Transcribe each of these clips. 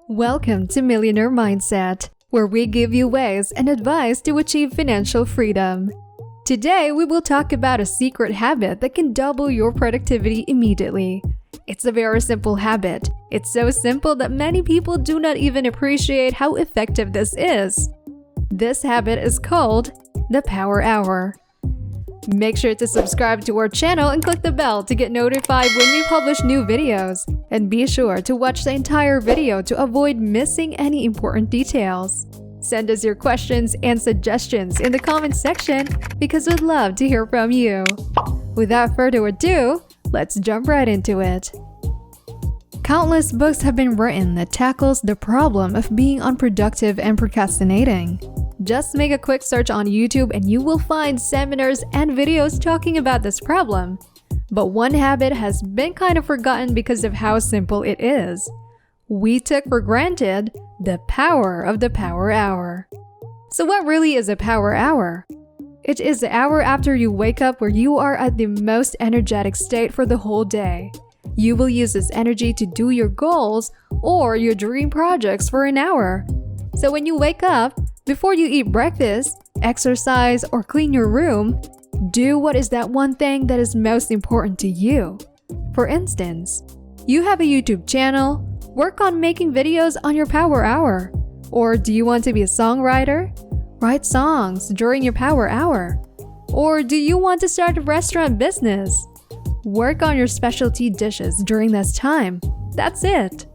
Welcome to Millionaire Mindset, where we give you ways and advice to achieve financial freedom. Today, we will talk about a secret habit that can double your productivity immediately. It's a very simple habit. It's so simple that many people do not even appreciate how effective this is. This habit is called the Power Hour. Make sure to subscribe to our channel and click the bell to get notified when we publish new videos. And be sure to watch the entire video to avoid missing any important details. Send us your questions and suggestions in the comment section because we'd love to hear from you. Without further ado, let's jump right into it. Countless books have been written that tackles the problem of being unproductive and procrastinating. Just make a quick search on YouTube and you will find seminars and videos talking about this problem. But one habit has been kind of forgotten because of how simple it is. We took for granted the power of the Power Hour. So what really is a Power Hour? It is the hour after you wake up where you are at the most energetic state for the whole day. You will use this energy to do your goals or your dream projects for an hour. So when you wake up, before you eat breakfast, exercise, or clean your room, do what is that one thing that is most important to you. For instance, you have a YouTube channel, work on making videos on your Power Hour. Or do you want to be a songwriter? Write songs during your Power Hour. Or do you want to start a restaurant business? Work on your specialty dishes during this time. That's it.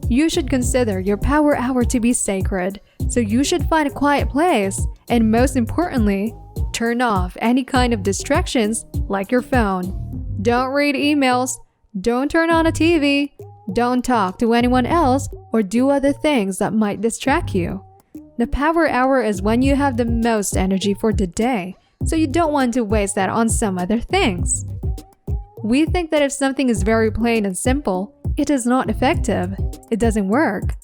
You should consider your Power Hour to be sacred, so you should find a quiet place, and most importantly, turn off any kind of distractions like your phone. Don't read emails, don't turn on a TV, don't talk to anyone else, or do other things that might distract you. The Power Hour is when you have the most energy for the day, so you don't want to waste that on some other things. We think that if something is very plain and simple, it is not effective. It doesn't work.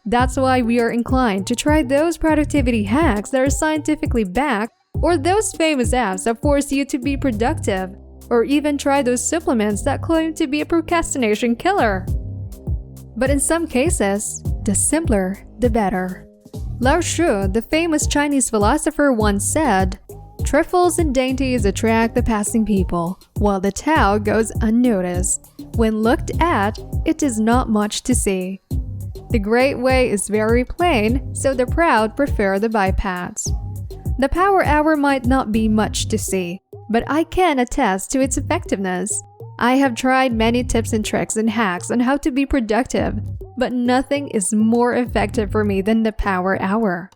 That's why we are inclined to try those productivity hacks that are scientifically backed, or those famous apps that force you to be productive, or even try those supplements that claim to be a procrastination killer. But in some cases, the simpler, the better. Lao Tzu, the famous Chinese philosopher, once said, "Trifles and dainties attract the passing people, while the Tao goes unnoticed. When looked at, it is not much to see." The great way is very plain, so the proud prefer the bypaths. The Power Hour might not be much to see, but I can attest to its effectiveness. I have tried many tips and tricks and hacks on how to be productive, but nothing is more effective for me than the Power Hour.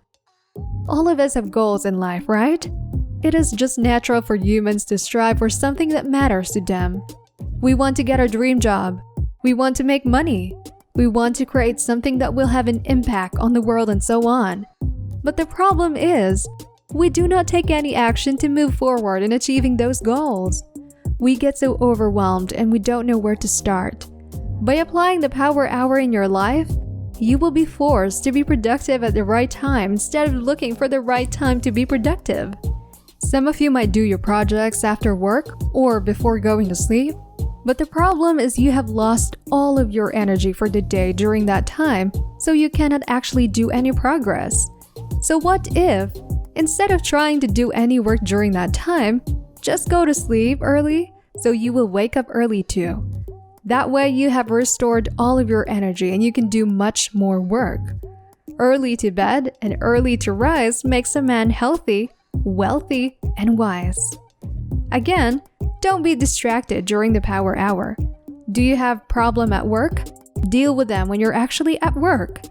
All of us have goals in life, right? It is just natural for humans to strive for something that matters to them. We want to get our dream job. We want to make money. We want to create something that will have an impact on the world and so on. But the problem is, we do not take any action to move forward in achieving those goals. We get so overwhelmed and we don't know where to start. By applying the Power Hour in your life, you will be forced to be productive at the right time instead of looking for the right time to be productive. Some of you might do your projects after work or before going to sleep, but the problem is you have lost all of your energy for the day during that time, so you cannot actually do any progress. So what if, instead of trying to do any work during that time, just go to sleep early so you will wake up early too? That way you have restored all of your energy and you can do much more work. Early to bed and early to rise makes a man healthy, wealthy, and wise. Again, don't be distracted during the Power Hour. Do you have problem at work? Deal with them when you're actually at work.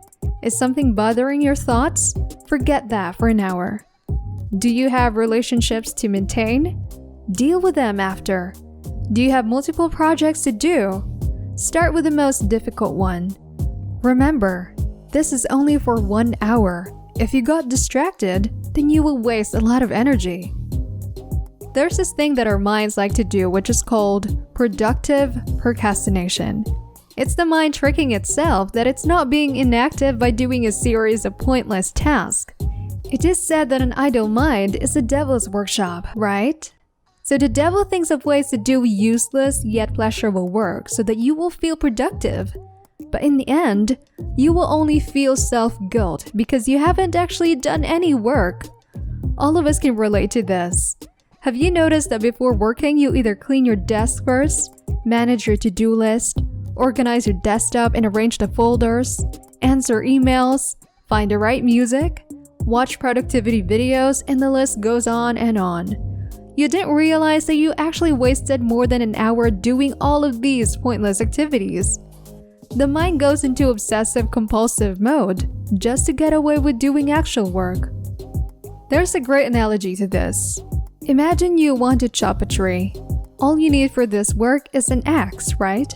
Is something bothering your thoughts? Forget that for an hour. Do you have relationships to maintain? Deal with them after. Do you have multiple projects to do? Start with the most difficult one. Remember, this is only for 1 hour. If you got distracted, then you will waste a lot of energy. There's this thing that our minds like to do, which is called productive procrastination. It's the mind tricking itself that it's not being inactive by doing a series of pointless tasks. It is said that an idle mind is the devil's workshop, right? So the devil thinks of ways to do useless yet pleasurable work so that you will feel productive. But in the end, you will only feel self-guilt because you haven't actually done any work. All of us can relate to this. Have you noticed that before working, you either clean your desk first, manage your to-do list, organize your desktop and arrange the folders, answer emails, find the right music, watch productivity videos, and the list goes on and on. You didn't realize that you actually wasted more than an hour doing all of these pointless activities. The mind goes into obsessive-compulsive mode just to get away with doing actual work. There's a great analogy to this. Imagine you want to chop a tree. All you need for this work is an axe, right?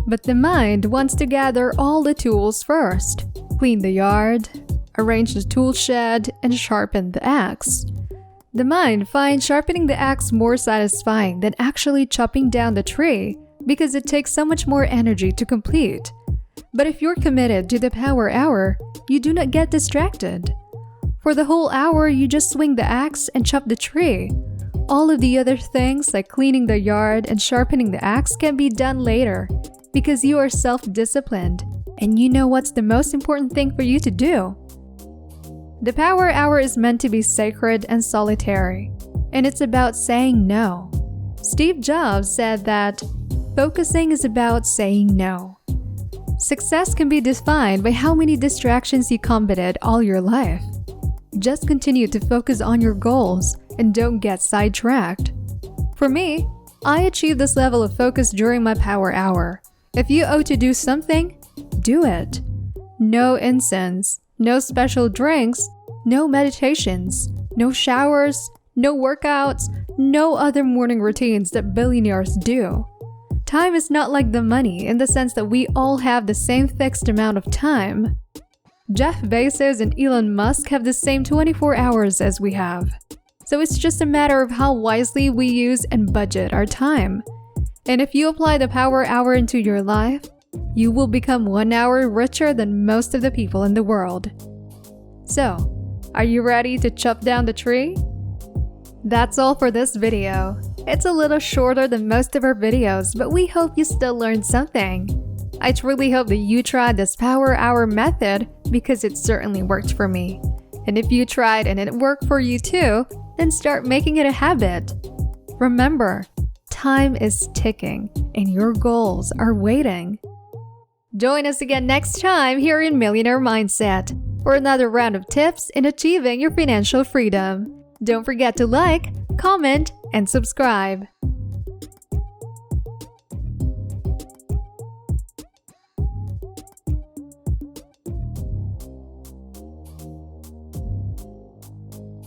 But the mind wants to gather all the tools first, clean the yard, arrange the tool shed, and sharpen the axe. The mind finds sharpening the axe more satisfying than actually chopping down the tree because it takes so much more energy to complete. But if you're committed to the power hour, you do not get distracted. For the whole hour, you just swing the axe and chop the tree. All of the other things like cleaning the yard and sharpening the axe can be done later because you are self-disciplined and you know what's the most important thing for you to do. The power hour is meant to be sacred and solitary, and it's about saying no. Steve Jobs said that focusing is about saying no. Success can be defined by how many distractions you combated all your life. Just continue to focus on your goals and don't get sidetracked. For me, I achieved this level of focus during my power hour. If you owe to do something, do it. No incense, no special drinks, no meditations, no showers, no workouts, no other morning routines that billionaires do. Time is not like the money in the sense that we all have the same fixed amount of time. Jeff Bezos and Elon Musk have the same 24 hours as we have. So it's just a matter of how wisely we use and budget our time. And if you apply the power hour into your life, you will become 1 hour richer than most of the people in the world. So, are you ready to chop down the tree? That's all for this video. It's a little shorter than most of our videos, but we hope you still learned something. I truly hope that you tried this power hour method because it certainly worked for me. And if you tried and it worked for you too, then start making it a habit. Remember, time is ticking and your goals are waiting. Join us again next time here in Millionaire Mindset for another round of tips in achieving your financial freedom. Don't forget to like, comment, and subscribe.